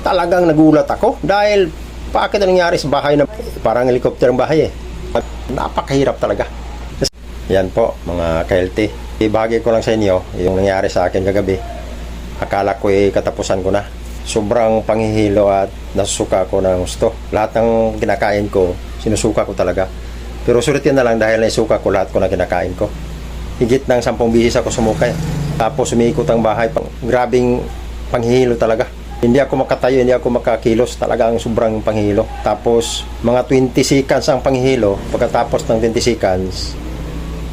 Talagang nagulat ako dahil bakit ang nangyari sa bahay na parang helicopter ang bahay eh. Napakahirap talaga. Yan po mga ka-LT. Ibahagi ko lang sa inyo yung nangyari sa akin kagabi. Akala ko katapusan ko na. Sobrang panghihilo at nasusuka ko ng gusto. Lahat ng kinakain ko, sinusuka ko talaga. Pero sulit yan na lang dahil naisuka ko lahat ko na kinakain ko. Higit ng 10 bisis ako sumukay. Tapos umiikot ang bahay. Grabing panghihilo talaga. Hindi ako makatayo, hindi ako makakilos. Talagang sobrang panghihilo. Tapos mga 20 seconds ang panghihilo. Pagkatapos ng 20 seconds,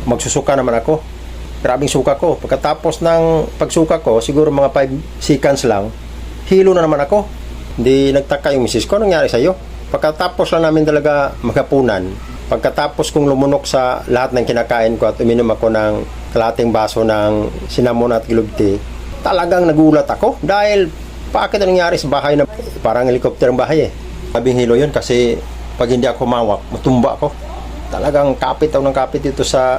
magsusuka naman ako. Grabing suka ko. Pagkatapos ng pagsuka ko, siguro mga 5 seconds lang, hilo na naman ako. Hindi nagtaka yung misis ko. Anong nangyari sa'yo? Pagkatapos lang namin talaga maghapunan, pagkatapos kong lumunok sa lahat ng kinakain ko at uminom ako ng kalating baso ng cinnamon at glove tea, talagang nagulat ako dahil bakit ang nangyari sa bahay na parang helicopter ang bahay eh. Mabing hilo yun kasi pag hindi ako mawak, matumba ako. Talagang kapit ako ng kapit dito sa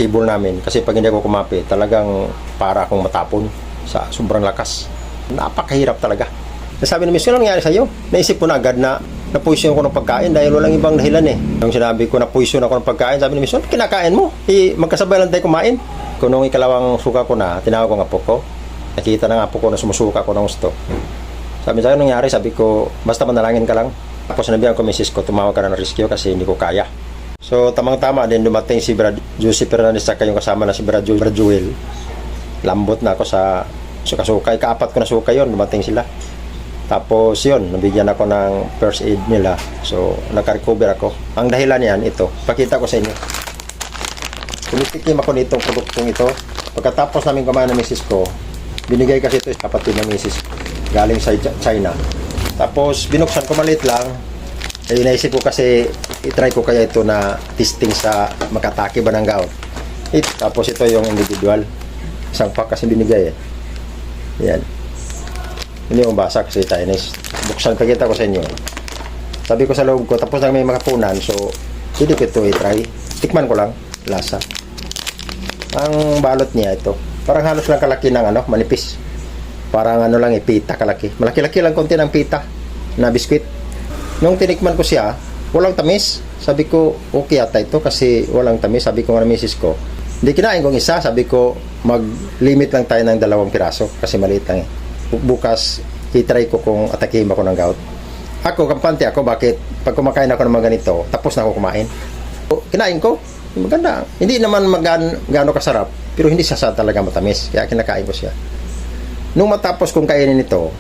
table namin kasi pag hindi ako kumapit, talagang para akong matapon sa sobrang lakas. Napakahirap talaga. Sabi ni miss ko, ano nangyari sa'yo? Naisip ko na agad na napuisyon ko ng pagkain dahil walang ibang dahilan eh. Nung sinabi ko napuisyon ako ng pagkain, sabi ni miss, ano kinakain mo? Magkasabay lang tayo kumain. Kung nung ikalawang suka ko na, tinawag ko ng apo ko. Nakita ng apo ko na sumusuka ko ng gusto. Sabi sa'yo, ano nangyari? Sabi ko, basta manalangin ka lang. Tapos sinabihan ko misis ko, tumawag ka na ng rescue kasi hindi ko kaya. So tamang-tama din dumating si Brad Josie Fernandez at yung kasama na si Brad Joel. Lambot na ako sa suka-suka. Ikaapat ko na suka yun, dumating sila. Tapos yun, nabigyan ako ng first aid nila. So naka-recover ako. Ang dahilan yan, ito. Pakita ko sa inyo. Tumitikim ako nitong produktong ito. Pagkatapos namin kumain ng misis ko, binigay kasi ito sa kapatid ng misis galing sa China. Tapos binuksan ko maliit lang. Kaya naisip ko kasi itry ko kaya ito na testing sa makatake ba ng gout. Tapos ito yung individual. Isang pack kasi binigay eh. Yan. Hindi yung basa kasi Chinese. Buksan pakita ko sa inyo. Sabi ko sa loob ko, tapos lang may makapunan. So, hindi ko ito i-try. Tikman ko lang. Lasa. Ang balot niya ito. Parang halos lang kalaki ng manipis. Parang lang pita kalaki. Malaki-laki lang konti ng pita na biskwit. Nung tinikman ko siya, walang tamis. Sabi ko, okay ata ito kasi walang tamis. Sabi ko nga na misis ko, hindi kinain kong isa. Sabi ko, mag-limit lang tayo ng 2 piraso kasi maliit lang eh. Bukas, itry ko kung atakihin ako ng gout. Ako, kampante ako, bakit pag kumakain ako ng mga ganito, tapos na ako kumain. Kinain ko, maganda. Hindi naman gaano kasarap, pero hindi siya talaga matamis. Kaya kinakain ko siya. Nung matapos kong kainin ito,